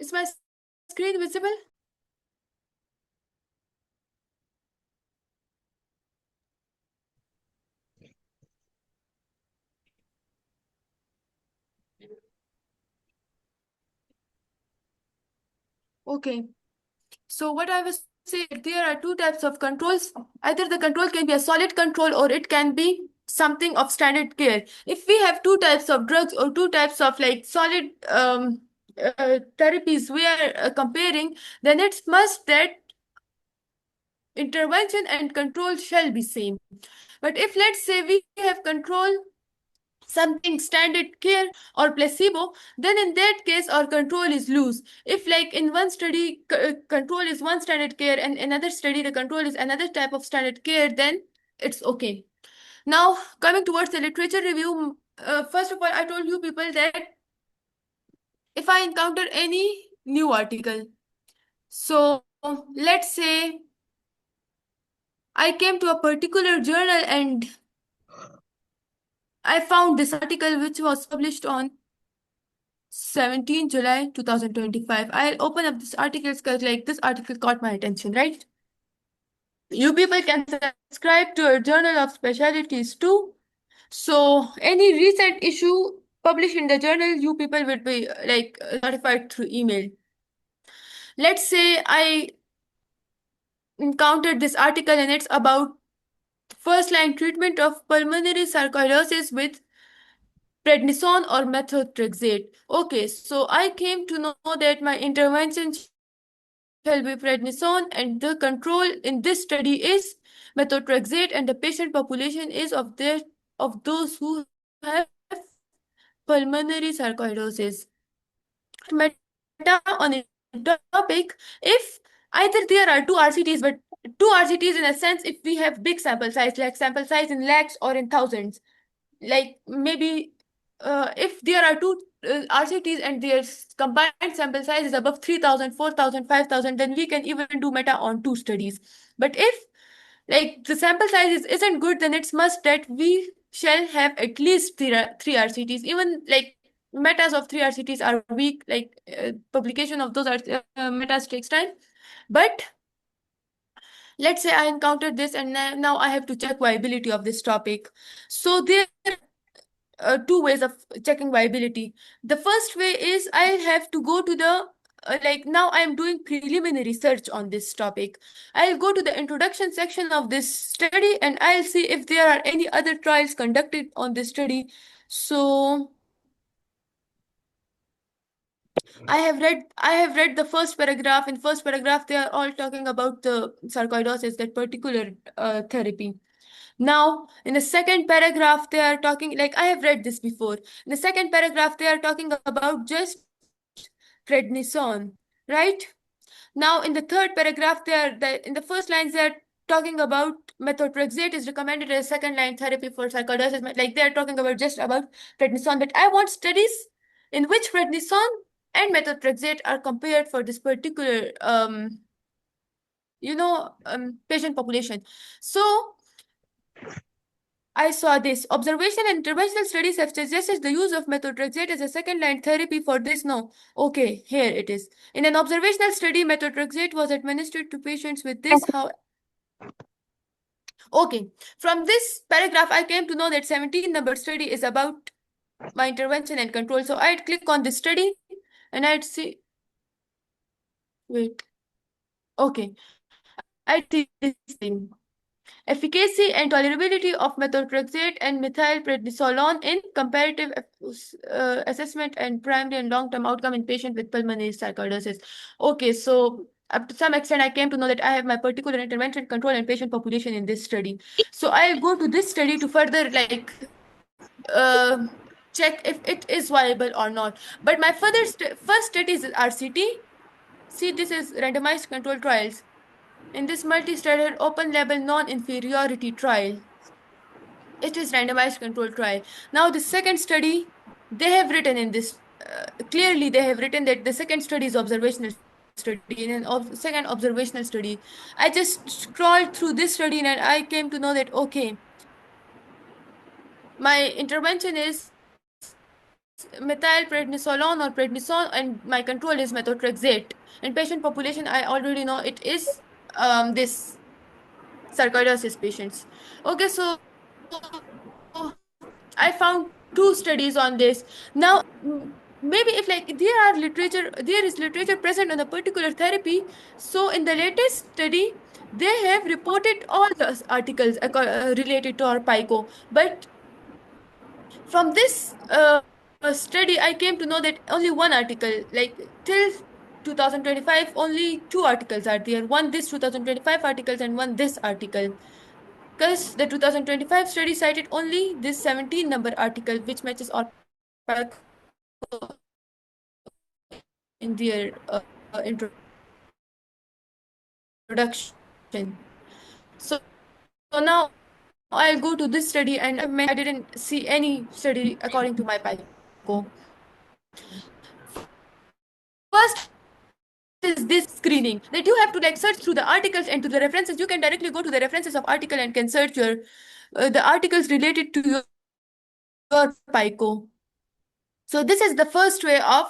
Is my screen visible? Okay. So what I was saying, there are two types of controls. Either the control can be a solid control or it can be something of standard care. If we have two types of drugs or two types of like solid therapies we are comparing, then it must that intervention and control shall be same. But if let's say we have control something standard care or placebo, then in that case our control is loose. If like in one study control is one standard care and another study the control is another type of standard care, then it's okay. Now coming towards the literature review, first of all I told you people that if I encounter any new article, so let's say I came to a particular journal and I found this article which was published on 17 July 2025. I'll open up this article because like this article caught my attention, right? You people can subscribe to a journal of specialties too. So any recent issue published in the journal, you people will be like notified through email. Let's say I encountered this article and it's about first line treatment of pulmonary sarcoidosis with prednisone or methotrexate. Okay, so I came to know that my intervention shall be prednisone and the control in this study is methotrexate and the patient population is of those who have pulmonary sarcoidosis. Meta on a topic, if either there are two RCTs, but two RCTs in a sense if we have big sample size, like sample size in lakhs or in thousands, like maybe if there are two RCTs and their combined sample size is above 3,000, 4,000, 5,000, then we can even do meta on two studies. But if like the sample size isn't good, then it's must that we shall have at least three RCTs. Even like metas of three RCTs are weak, like publication of those metas takes time. But let's say I encountered this and now I have to check viability of this topic. So there two ways of checking viability. The first way is I have to go to the like now I am doing preliminary research on this topic. I'll go to the introduction section of this study and I'll see if there are any other trials conducted on this study. So I have read the first paragraph. In first paragraph, they are all talking about the sarcoidosis, that particular therapy. Now, in the second paragraph, they are talking, like I have read this before. In the second paragraph, they are talking about just prednisone, right? Now, in the third paragraph, in the first lines, they are talking about methotrexate is recommended as second line therapy for sarcoidosis. Like they are talking about just about prednisone, but I want studies in which prednisone and methotrexate are compared for this particular patient population. So I saw this. Observation and interventional studies have suggested the use of methotrexate as a second-line therapy for this. No. Okay, here it is. In an observational study, methotrexate was administered to patients with this. How? Okay. From this paragraph, I came to know that 17 number study is about my intervention and control. So I'd click on this study and I'd see. Wait. Okay. I'd see this thing. Efficacy and tolerability of methotrexate and methylprednisolone in comparative assessment and primary and long-term outcome in patients with pulmonary sarcoidosis. Okay, so up to some extent, I came to know that I have my particular intervention, control, and patient population in this study. So I'll go to this study to further like uh, check if it is viable or not. But my first study is RCT. See, this is randomized control trials. In this multi-study open-label non-inferiority trial, it is randomized control trial. Now, the second study, they have written in this, clearly they have written that the second study is observational study. In an second observational study, I just scrolled through this study and I came to know that, okay, my intervention is methylprednisolone or prednisone, and my control is methotrexate. In patient population, I already know it is this sarcoidosis patients. Okay, so I found two studies on this. Now, maybe if like there is literature present on a particular therapy. So in the latest study, they have reported all the articles related to our PICO. But from this study, I came to know that only one article, like till 2025, only two articles are there. One this 2025 articles and one this article. Because the 2025 study cited only this 17 number article, which matches ORPAC in their introduction. So now I'll go to this study, and I didn't see any study according to my PICO. First is this screening, that you have to like search through the articles and to the references. You can directly go to the references of article and can search your the articles related to your PICO. So this is the first way of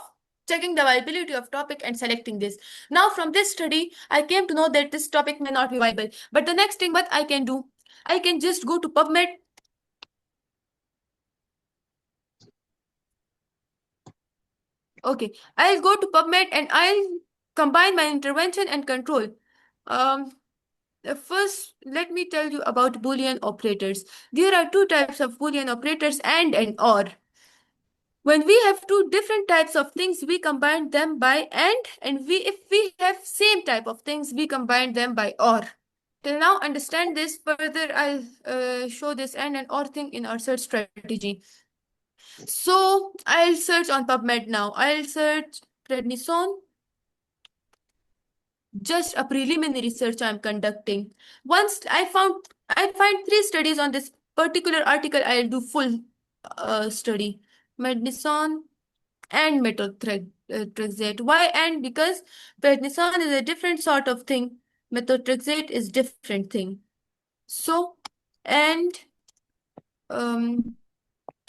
checking the viability of topic and selecting this. Now from this study, I came to know that this topic may not be viable. But the next thing what I can do, I can just go to PubMed. Okay, I'll go to PubMed and I'll combine my intervention and control. Um, First, let me tell you about Boolean operators. There are two types of Boolean operators, and or. When we have two different types of things, we combine them by and if we have same type of things, we combine them by or. Till now, understand this further. I'll show this and or thing in our search strategy. So I'll search on PubMed now. I'll search prednisone. Just a preliminary search I'm conducting. Once I find three studies on this particular article, I'll do full study. Prednisone and methotrexate. Why and? Because prednisone is a different sort of thing. Methotrexate is different thing. So, and um,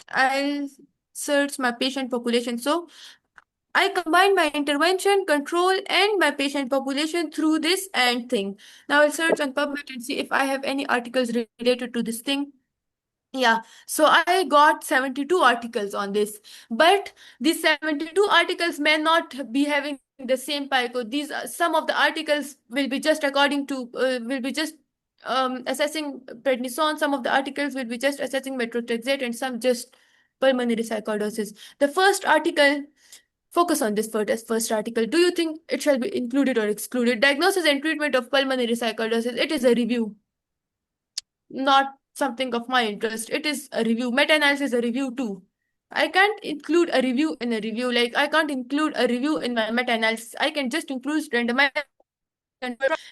I'll search my patient population. So I combine my intervention, control, and my patient population through this and thing. Now I'll search on PubMed and see if I have any articles related to this thing. Yeah, so I got 72 articles on this, but these 72 articles may not be having the same PICO. These some of the articles will be just according to will be just assessing prednisone. Some of the articles will be just assessing methotrexate, and some just pulmonary sarcoidosis. The first article, focus on this first article. Do you think it shall be included or excluded? Diagnosis and treatment of pulmonary sarcoidosis. It is a review, not something of my interest. It is a review. Meta-analysis is a review too. I can't include a review in a review. Like I can't include a review in my meta-analysis. I can just include randomized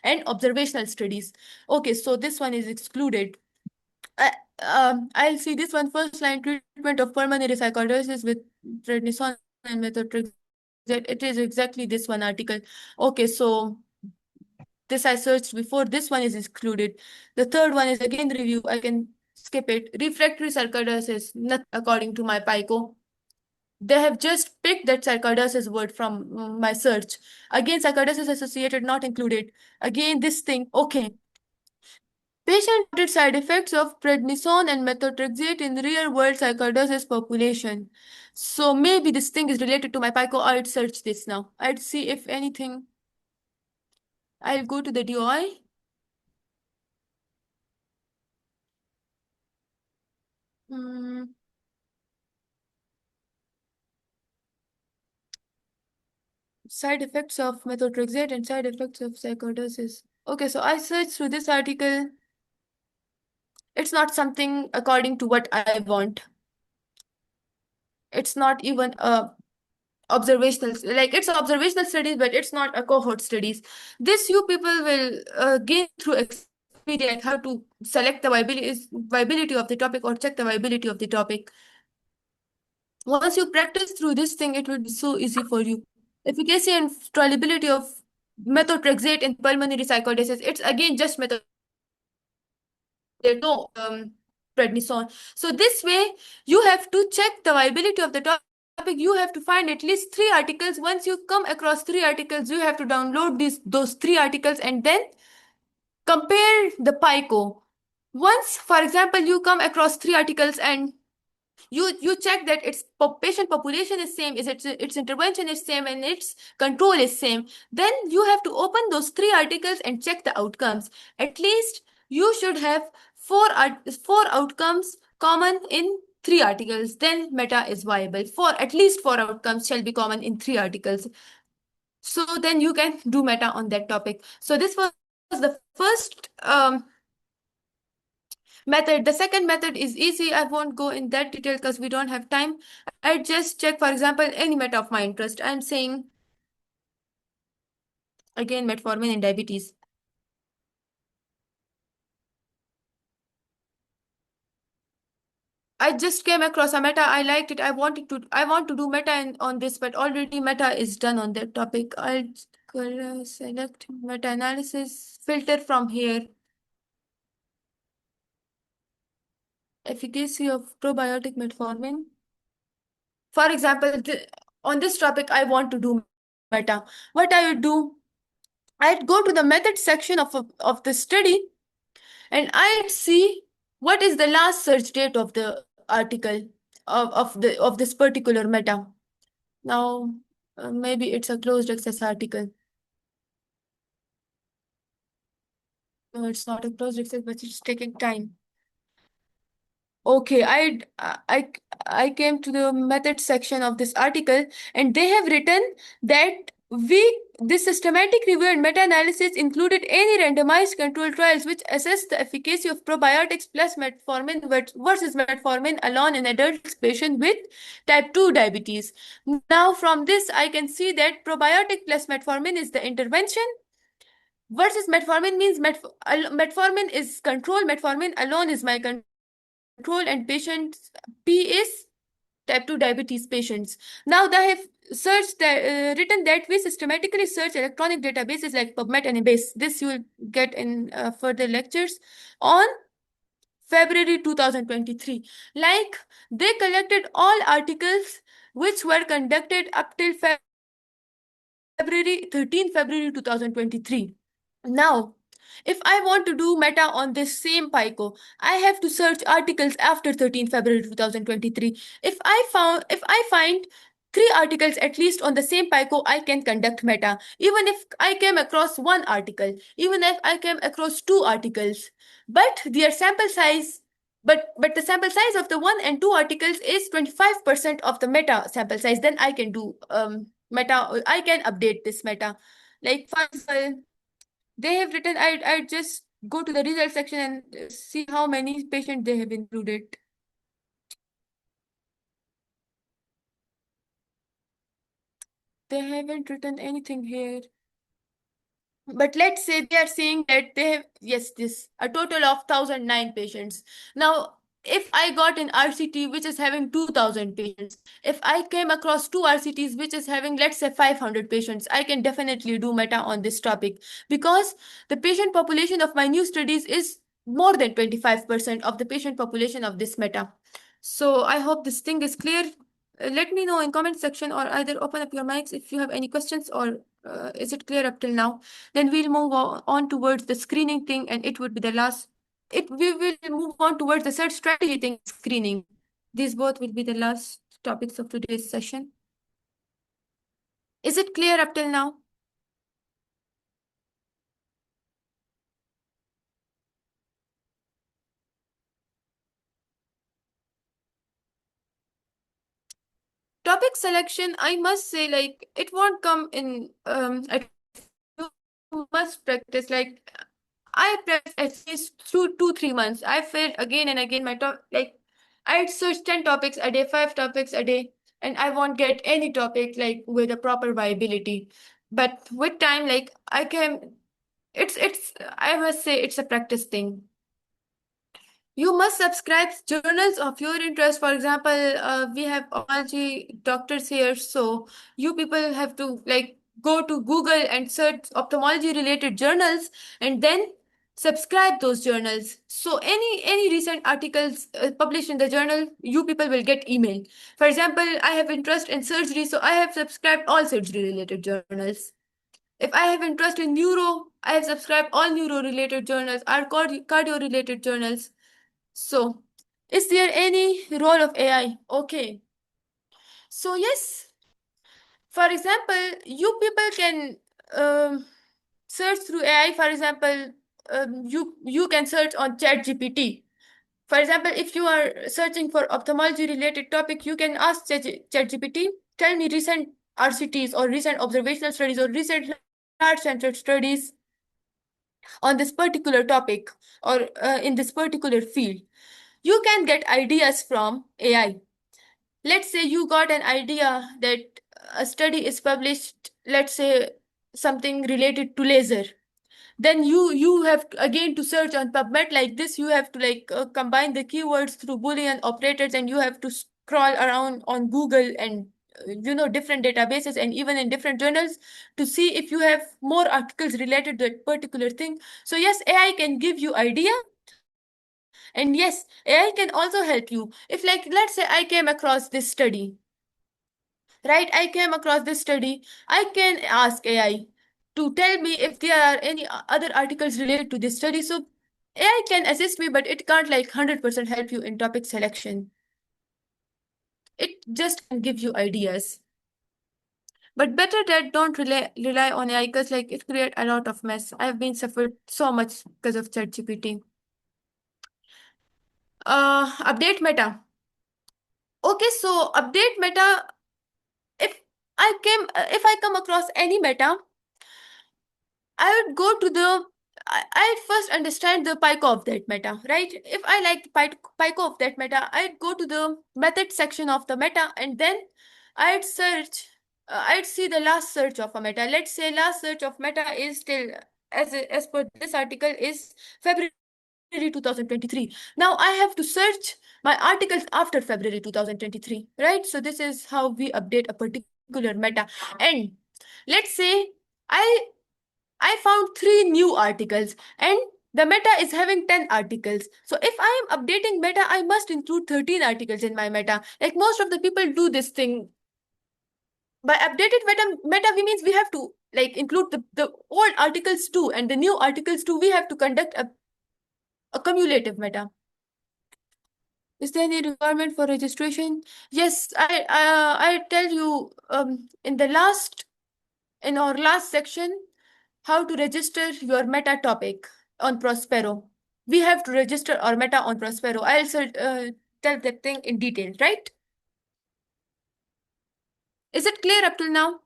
and observational studies. Okay, so this one is excluded. I'll see this one, first line treatment of pulmonary sarcoidosis with prednisone and methotrexate. It is exactly this one article. Okay, so this I searched before. This one is excluded. The third one is again review. I can skip it. Refractory sarcoidosis, not according to my PICO. They have just picked that sarcoidosis word from my search. Again, sarcoidosis associated, not included. Again, this thing. Okay. Patient noted side effects of prednisone and methotrexate in real-world sarcoidosis population. So maybe this thing is related to my PICO. I'd search this now. I'd see if anything. I'll go to the DOI. Side effects of methotrexate and side effects of sarcoidosis. Okay, so I searched through this article. It's not something according to what I want. It's not even a observational, like it's observational studies, but it's not a cohort studies. This you people will gain through experience how to select the viability of the topic or check the viability of the topic. Once you practice through this thing, it will be so easy for you. Efficacy and tolerability of methotrexate in pulmonary sarcoidosis. It's again just methotrexate. There's no prednisone. So this way, you have to check the viability of the topic you have to find at least 3 articles. Once you come across 3 articles, you have to download those 3 articles and then compare the PICO. Once, for example, you come across 3 articles and you check that its patient population is same, is its intervention is same, and its control is same, then you have to open those 3 articles and check the outcomes. At least you should have four outcomes common in 3 articles, then meta is viable. For at least 4 outcomes shall be common in 3 articles, so then you can do meta on that topic. So this was the first method. The second method is easy. I won't go in that detail because we don't have time. I just check, for example, any meta of my interest. I'm saying again metformin in diabetes. I just came across a meta. I liked it. I want to do meta on this, but already meta is done on that topic. I'll select meta analysis, filter from here. Efficacy of probiotic metformin. For example, on this topic, I want to do meta. What I would do, I'd go to the method section of the study and I'd see what is the last search date of the article of this particular meta. Now, maybe it's a closed access article. No, it's not a closed access, but it's taking time. Okay, I came to the method section of this article, and they have written that this systematic review and meta-analysis included any randomized controlled trials which assess the efficacy of probiotics plus metformin versus metformin alone in adults patient with type 2 diabetes. Now, from this, I can see that probiotic plus metformin is the intervention versus metformin means metformin is control, metformin alone is my control, and patients P is type 2 diabetes patients. Now they have written that we systematically search electronic databases like PubMed and Embase. This you will get in further lectures on February 2023. Like they collected all articles which were conducted up till February 2023. Now, if I want to do meta on this same PICO, I have to search articles after 13 February 2023. If I find 3 articles at least on the same PICO, I can conduct meta. Even if I came across one article, even if I came across 2 articles, but their sample size, but the sample size of the 1 and 2 articles is 25% of the meta sample size, then I can do meta. I can update this meta. Like for example, they have written, I just go to the result section and see how many patients they have included. They haven't written anything here. But let's say they are saying that they have, yes, this, a total of 1,009 patients. Now, if I got an RCT which is having 2,000 patients, if I came across 2 RCTs which is having, let's say, 500 patients, I can definitely do meta on this topic because the patient population of my new studies is more than 25% of the patient population of this meta. So I hope this thing is clear. Let me know in comment section or either open up your mics if you have any questions, or is it clear up till now? Then we'll move on towards the screening thing, and it would be the last. We will move on towards the search strategy thing, screening. These both will be the last topics of today's session. Is it clear up till now? Topic selection, I must say, like, it won't come in you must practice. Like, I practice at least 2 3 months. I felt again and again my top, like I'd search 10 topics a day, 5 topics a day, and I won't get any topic like with a proper viability. But with time, like I can, it's I must say it's a practice thing. You must subscribe journals of your interest. For example, we have ophthalmology doctors here, so you people have to like go to Google and search ophthalmology related journals and then subscribe those journals. So any recent articles published in the journal, you people will get email. For example, I have interest in surgery, so I have subscribed all surgery related journals. If I have interest in neuro, I have subscribed all neuro related journals or cardio related journals. So, is there any role of AI? Okay. So yes, for example, you people can um, search through AI. For example, you can search on ChatGPT. For example, if you are searching for ophthalmology related topic, you can ask ChatGPT, tell me recent RCTs or recent observational studies or recent heart-centered studies on this particular topic or in this particular field. You can get ideas from AI. Let's say you got an idea that a study is published, let's say something related to laser. Then you have again to search on PubMed. Like this, you have to combine the keywords through Boolean operators, and you have to scroll around on Google and different databases and even in different journals to see if you have more articles related to that particular thing. So yes, AI can give you idea, and yes, AI can also help you. If let's say I came across this study, right? I came across this study, I can ask AI to tell me if there are any other articles related to this study. So AI can assist me, but it can't 100% help you in topic selection. It just can give you ideas. But better that don't rely on AI, because it create a lot of mess. I've been suffered so much because of ChatGPT. Update meta. Okay, so update meta. If if I come across any meta, I would go to I'd first understand the PICO of that meta, right? If I like the PICO of that meta, I'd go to the method section of the meta, and then I'd search, I'd see the last search of a meta. Let's say last search of meta is still, as per this article, is February 2023. Now I have to search my articles after February 2023, right? So this is how we update a particular meta. And let's say I I found 3 new articles, and the meta is having 10 articles. So if I am updating meta, I must include 13 articles in my meta. Like most of the people do this thing. By updated meta we means we have to include the old articles too, and the new articles too. We have to conduct a cumulative meta. Is there any requirement for registration? Yes, I tell you in our last section how to register your meta topic on Prospero. We have to register our meta on Prospero. I'll tell that thing in detail, right? Is it clear up till now?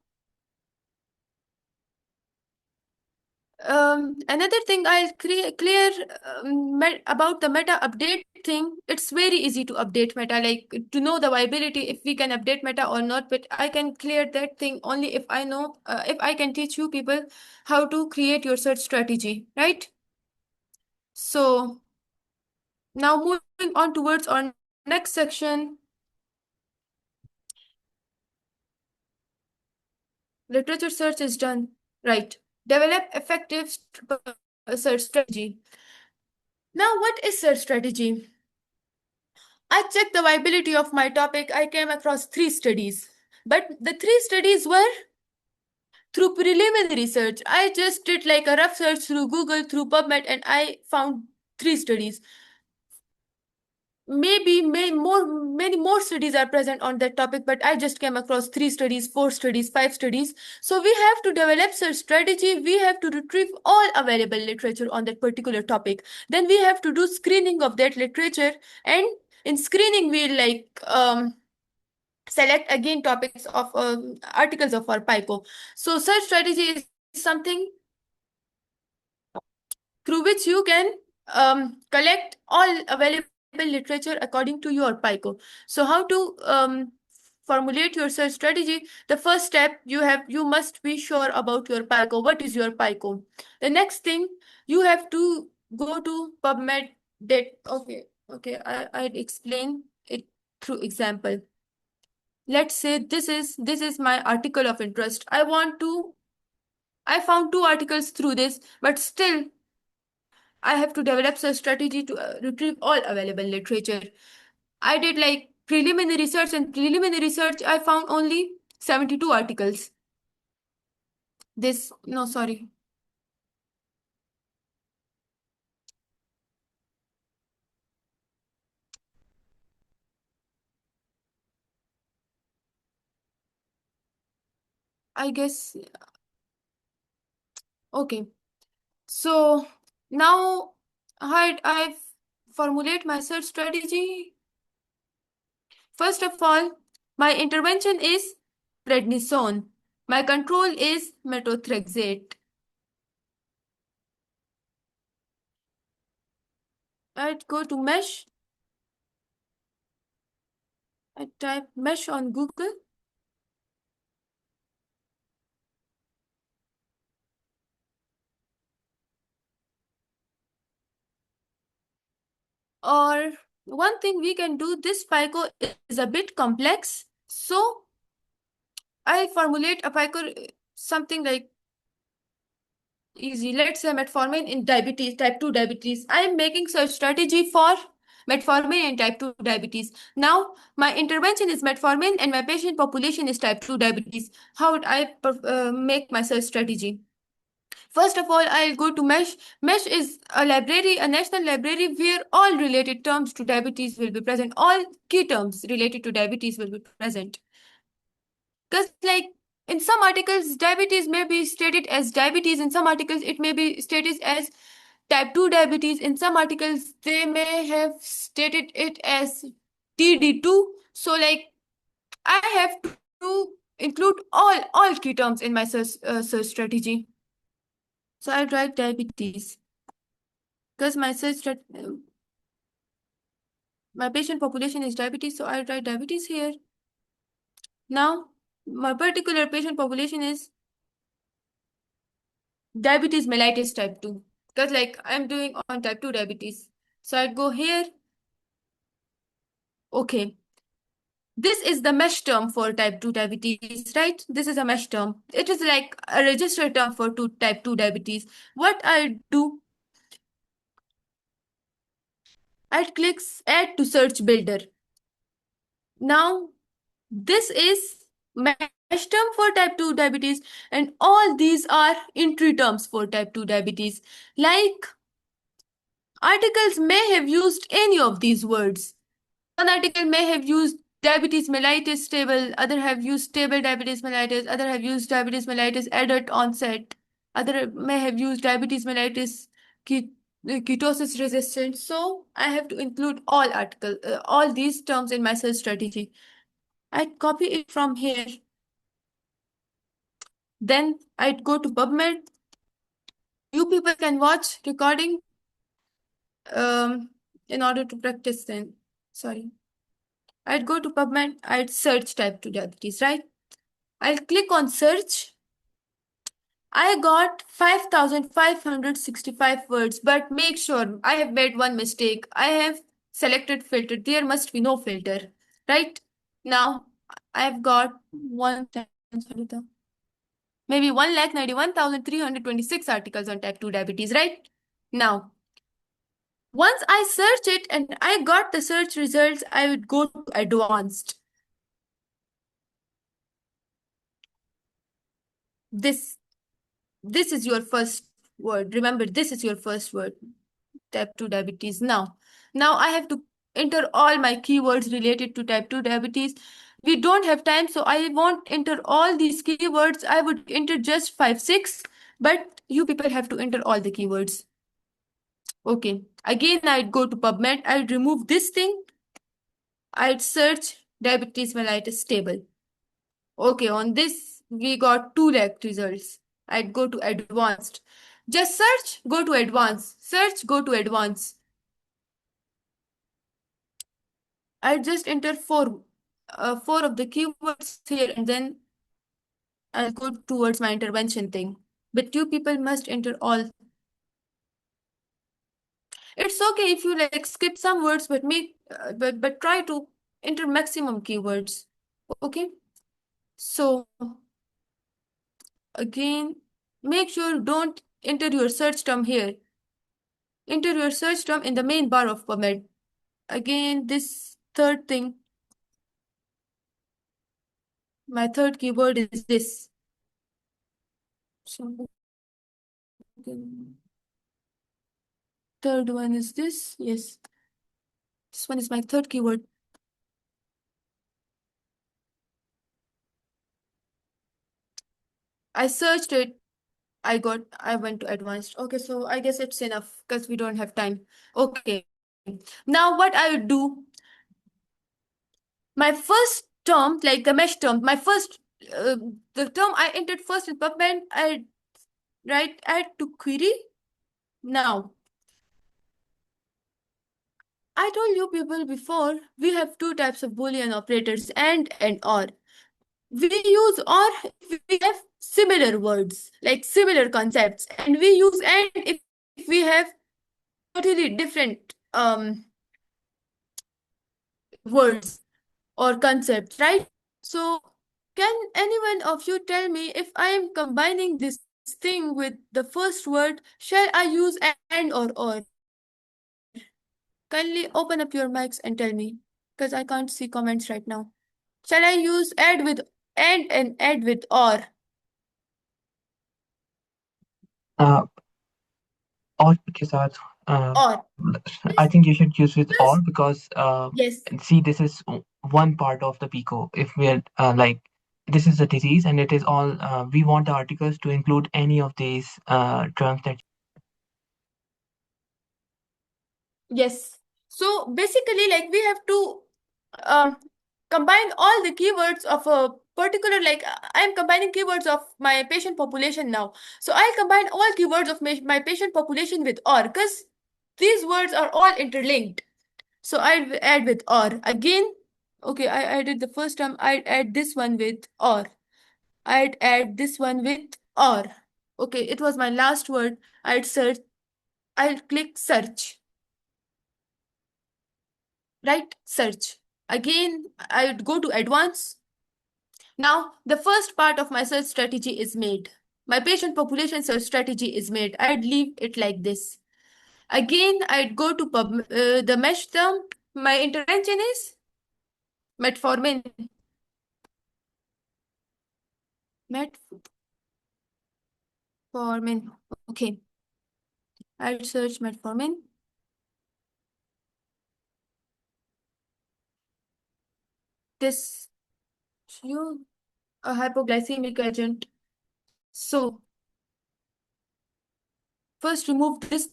Another thing I'll clear about the meta update thing. It's very easy to update meta, to know the viability if we can update meta or not. But I can clear that thing only if I know, if I can teach you people how to create your search strategy, right? So now moving on towards our next section, literature search is done, right? Develop effective search strategy. Now, what is search strategy? I checked the viability of my topic. I came across 3 studies, but the 3 studies were through preliminary search. I just did a rough search through Google, through PubMed, and I found 3 studies. Maybe many more studies are present on that topic, but I just came across 3 studies, 4 studies, 5 studies. So we have to develop such strategy. We have to retrieve all available literature on that particular topic. Then we have to do screening of that literature, and in screening we select again topics of articles of our PICO. So search strategy is something through which you can collect all available literature according to your PICO. So how to formulate your search strategy? The first step, you must be sure about your PICO. What is your PICO? The next thing, you have to go to PubMed. I'd explain it through example. Let's say this is my article of interest. I found 2 articles through this, but still I have to develop a strategy to retrieve all available literature. I did like preliminary research, and preliminary research I found only 72 articles. This, no, sorry. I guess, okay. So now I formulate my search strategy. First of all, my intervention is prednisone. My control is methotrexate. I'd go to mesh. I type mesh on Google. Or one thing we can do, this FICO is a bit complex. So I formulate a FICO something like easy. Let's say metformin in diabetes, type 2 diabetes. I am making such strategy for metformin in type 2 diabetes. Now, my intervention is metformin and my patient population is type 2 diabetes. How would I make my search strategy? First of all, I'll go to MESH. MESH is a library, a national library where all related terms to diabetes will be present. All key terms related to diabetes will be present. Because, like, in some articles, diabetes may be stated as diabetes. In some articles, it may be stated as type 2 diabetes. In some articles, they may have stated it as TD2. So, like, I have to include all key terms in my search strategy. So I write diabetes because my patient population is diabetes, so I write diabetes here. Now, my particular patient population is diabetes mellitus type 2 because like I'm doing on type 2 diabetes. So I'd go here. Okay. This is the mesh term for type 2 diabetes, right? This is a mesh term. It is like a registered term for type 2 diabetes. What I do, I'd click add to search builder. Now, this is mesh term for type 2 diabetes, and all these are entry terms for type 2 diabetes. Like, articles may have used any of these words. One article may have used diabetes mellitus stable, other have used stable diabetes mellitus, other have used diabetes mellitus adult onset, other may have used diabetes mellitus ketosis resistant. So I have to include all these terms in my search strategy. I'd copy it from here. Then I'd go to PubMed. You people can watch recording um, in order to practice then. Sorry. I'd go to PubMed. I'd search type 2 diabetes, right? I'll click on search. I got 5,565 words, but make sure I have made one mistake. I have selected filter. There must be no filter, right? Now I've got maybe 191,326 articles on type 2 diabetes, right? Now, once I search it and I got the search results, I would go to advanced. This this is your first word. Remember, this is your first word. Type 2 diabetes. Now I have to enter all my keywords related to type 2 diabetes. We don't have time, so I won't enter all these keywords. I would enter just 5, 6, but you people have to enter all the keywords. Okay. Again, I'd go to PubMed. I'd remove this thing. I'd search diabetes mellitus stable. Okay, on this, we got 2 lakh results. I'd go to advanced. Just search, go to advanced. Search, go to advanced. I'd just enter four of the keywords here, and then I'll go towards my intervention thing. But you people must enter all. It's okay if you like skip some words, but but try to enter maximum keywords. Okay. So again, make sure don't enter your search term here. Enter your search term in the main bar of PubMed. Again, this third thing, my third keyword is this. So, third one is this. Yes, this one is my third keyword. I searched it. I went to advanced. Okay, so I guess it's enough because we don't have time. Okay. Now what I would do, my first term, like the mesh term, my first, the term I entered first in PubMed, I write add to query. Now, I told you people before, we have two types of Boolean operators, and or. We use or if we have similar words, like similar concepts, and we use and if we have totally different words or concepts, right? So, can anyone of you tell me if I am combining this thing with the first word, shall I use and or? Kindly open up your mics and tell me, because I can't see comments right now. Shall I use add with and add with or? Uh, और के साथ Or. I think you should use with all Yes. because Yes. see this is one part of the PICO. If we're like this is a disease and it is all we want the articles to include any of these terms that Yes. So basically, like we have to um, combine all the keywords of a particular, like I'm combining keywords of my patient population now. So I'll combine all keywords of my patient population with or, because these words are all interlinked. So I'll add with or. Again, okay, I added the first term, I'd add this one with or. I'd add this one with or. Okay, it was my last word. I'll click search. Right? Search. Again, I would go to advanced. Now, the first part of my search strategy is made. My patient population search strategy is made. I'd leave it like this. Again, I'd go to the mesh term. My intervention is metformin. Metformin. Okay. I'd search metformin. This you a hypoglycemic agent. So first remove this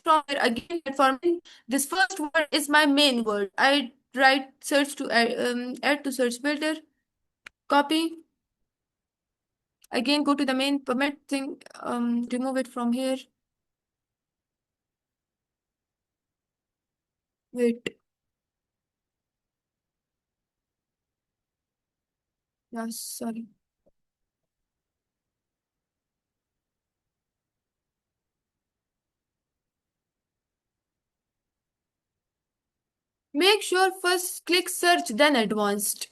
from here. Again, metformin. This first word is my main word. I write search to add to search filter. Copy. Again, go to the main permit thing. Remove it from here. Wait. Yeah, sorry. Make sure first click search, then advanced.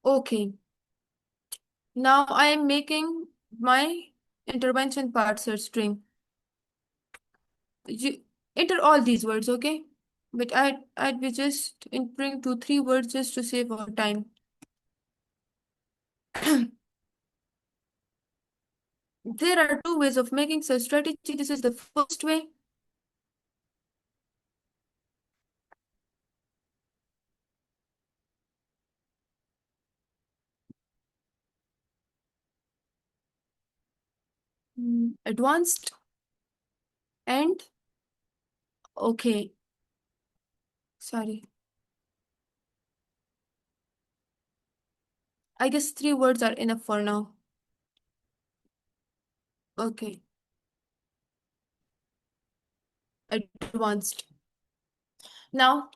Okay. Now I am making my intervention part search string. You enter all these words, okay? But I'd be just entering 2 3 words just to save our time. There are two ways of making such strategy. This is the first way. Advanced and okay. Sorry. I guess 3 words are enough for now. Okay. Advanced. Now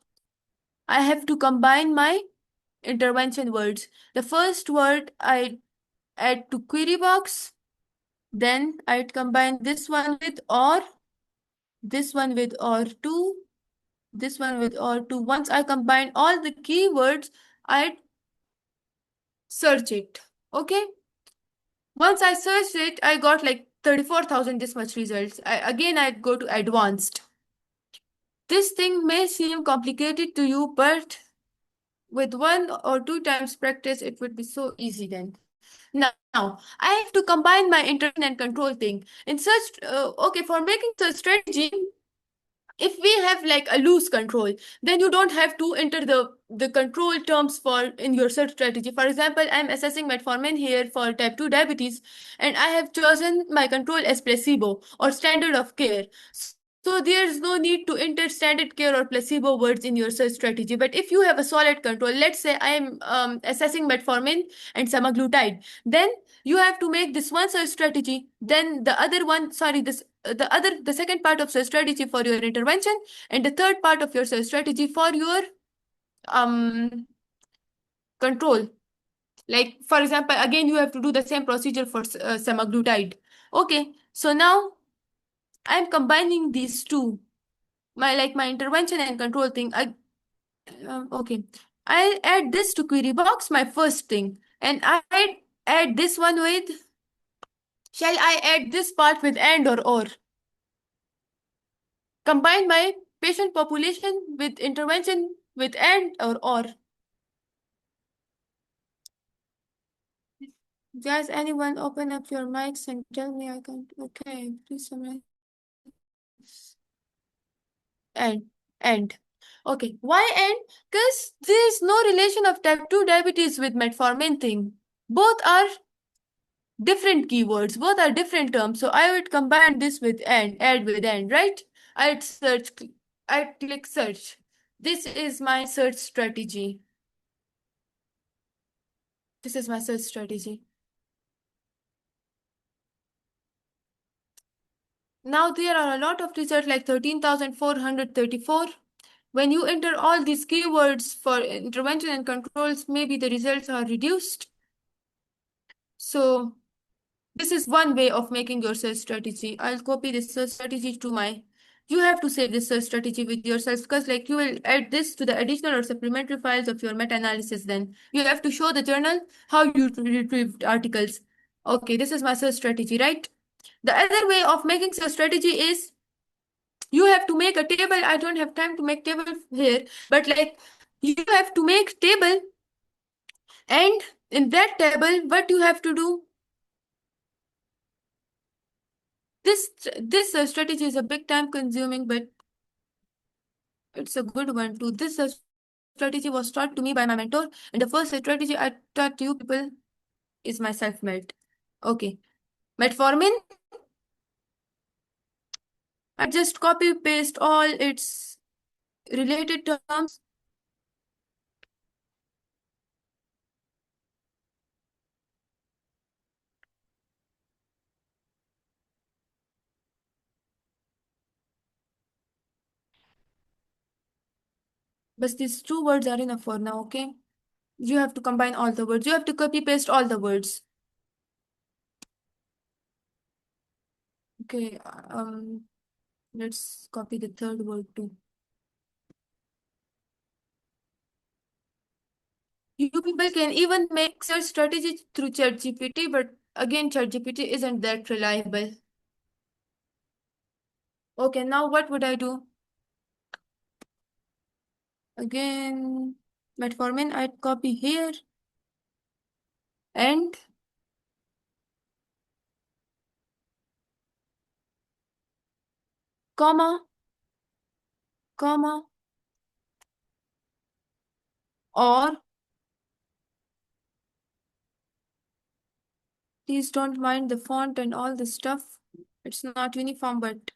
I have to combine my intervention words. The first word I add to query box. Then I'd combine this one with or, this one with or two, this one with or two. Once I combine all the keywords, I'd search it. Okay. Once I searched it, I got like 34,000 this much results. Again, I go to advanced. This thing may seem complicated to you, but with 1 or 2 times practice, it would be so easy then. Now, I have to combine my intervention and control thing. In such, okay, for making such strategy, if we have like a loose control, then you don't have to enter the control terms for in your search strategy. For example, I'm assessing metformin here for type 2 diabetes, and I have chosen my control as placebo or standard of care. So there's no need to enter standard care or placebo words in your search strategy. But if you have a solid control, let's say I'm assessing metformin and semaglutide, then you have to make this one search strategy, then the other one, sorry, this the second part of search strategy for your intervention, and the third part of your search strategy for your um control. Like for example, again you have to do the same procedure for semaglutide. Okay, so now I'm combining these two, my intervention and control thing. Okay, I add this to query box, my first thing, and I add this one with, shall I add this part with and or? Combine my patient population with intervention with and or. Guys, anyone open up your mics and tell me I can't. Okay, please summarize. And and okay, why and? Because there is no relation of type 2 diabetes with metformin thing. Both are different keywords, both are different terms. So I would combine this with and, add with and, right? I'd search, I'd click search. This is my search strategy. This is my search strategy. Now there are a lot of results like 13,434. When you enter all these keywords for intervention and controls, maybe the results are reduced. So this is one way of making your search strategy. I'll copy this search strategy to my, you have to save this search strategy with yourself, because like you will add this to the additional or supplementary files of your meta-analysis. Then you have to show the journal how you retrieved articles. Okay, this is my search strategy, right? The other way of making search strategy is you have to make a table. I don't have time to make table here, but like you have to make table, and in that table what you have to do, this strategy is a big time consuming, but it's a good one too. This strategy was taught to me by my mentor, and the first strategy I taught you people is my self-made. Okay, metformin, I just copy paste all its related terms. But these two words are enough for now. Okay, you have to combine all the words. You have to copy paste all the words. Okay, let's copy the third word too. You people can even make search strategy through ChatGPT, but again, ChatGPT isn't that reliable. Okay, now what would I do? Again, metformin, I'd copy here and comma, comma, or please don't mind the font and all the stuff. It's not uniform, but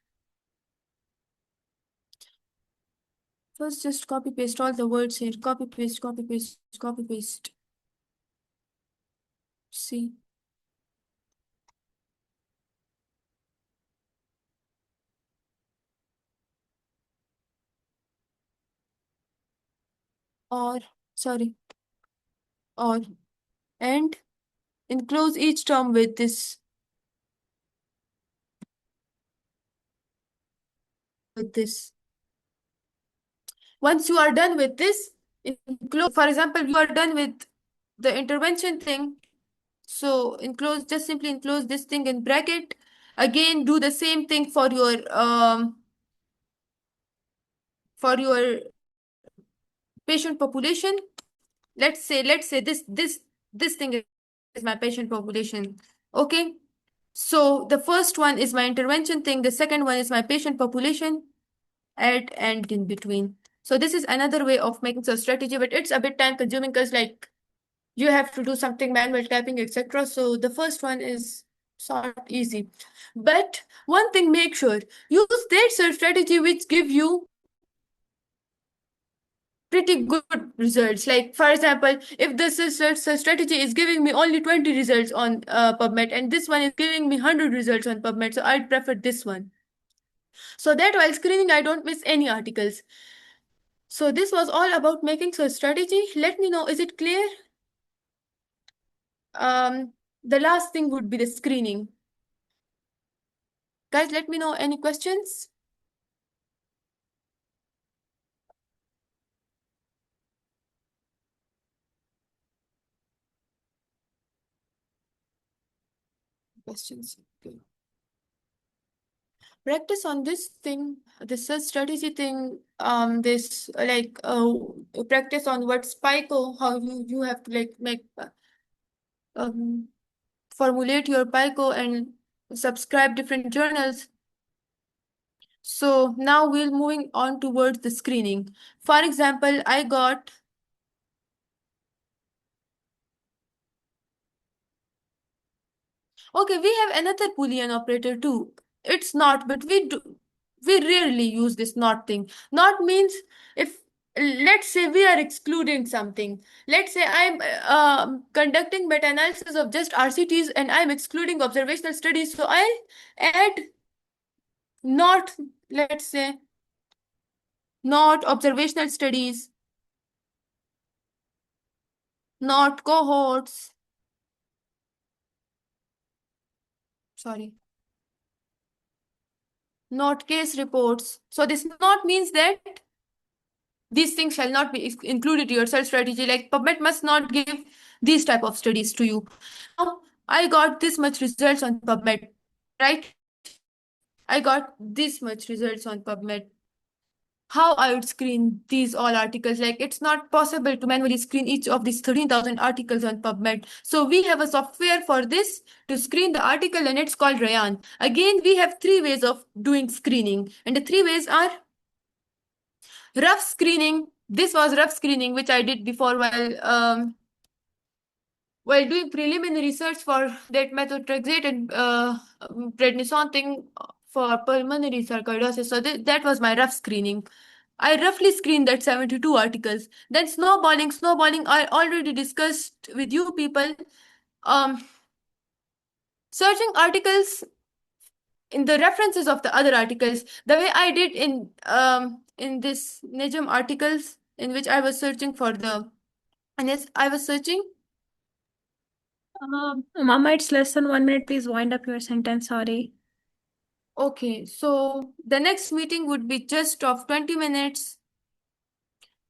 first just copy paste all the words here. Copy paste, copy paste, copy paste. See. Or, sorry, or, and enclose each term with this, with this. Once you are done with this, enclose, for example, you are done with the intervention thing. So enclose, just simply enclose this thing in bracket Again, do the same thing for your patient population. Let's say this thing is my patient population. Okay. So the first one is my intervention thing, the second one is my patient population, at and in between. So this is another way of making a strategy, but it's a bit time consuming because like you have to do something manual typing, etc. So the first one is sort of easy. But one thing, make sure use that search strategy which give you pretty good results. Like for example, if this search strategy is giving me only 20 results on PubMed and this one is giving me 100 results on PubMed, so I'd prefer this one. So that while screening, I don't miss any articles. So this was all about making search strategy. Let me know, is it clear? Um, the last thing would be the screening. Guys, let me know any questions. Questions. Okay. Practice on this thing, the search strategy thing. This practice on what's PICO, how you have to like make um formulate your PICO and subscribe different journals. So now we're moving on towards the screening. For example, I got okay, we have another Boolean operator too. It's not, but we rarely use this not thing. Not means if let's say we are excluding something. Let's say I'm conducting meta-analysis of just RCTs and I'm excluding observational studies. So I'll add not, let's say, not observational studies, not cohorts. Sorry, not case reports. So this not means that these things shall not be included to your search strategy. Like PubMed must not give these type of studies to you. Now, I got this much results on PubMed, right? I got this much results on PubMed. How I would screen these all articles? Like it's not possible to manually screen each of these 13,000 articles on PubMed. So we have a software for this to screen the article and it's called Rayan. Again, we have three ways of doing screening and the three ways are rough screening. This was rough screening, which I did before while doing preliminary research for that methotrexate and prednisone thing for pulmonary sarcoidosis. So that was my rough screening. I roughly screened that 72 articles. Then snowballing, I already discussed with you people. Um, Searching articles in the references of the other articles, the way I did in this NIJM articles in which I was searching for the and yes, I was searching. Mama, it's less than 1 minute. Please wind up your sentence. Sorry. Okay, so the next meeting would be just of 20 minutes.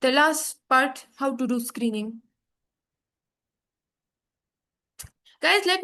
The last part, how to do screening. Guys, let me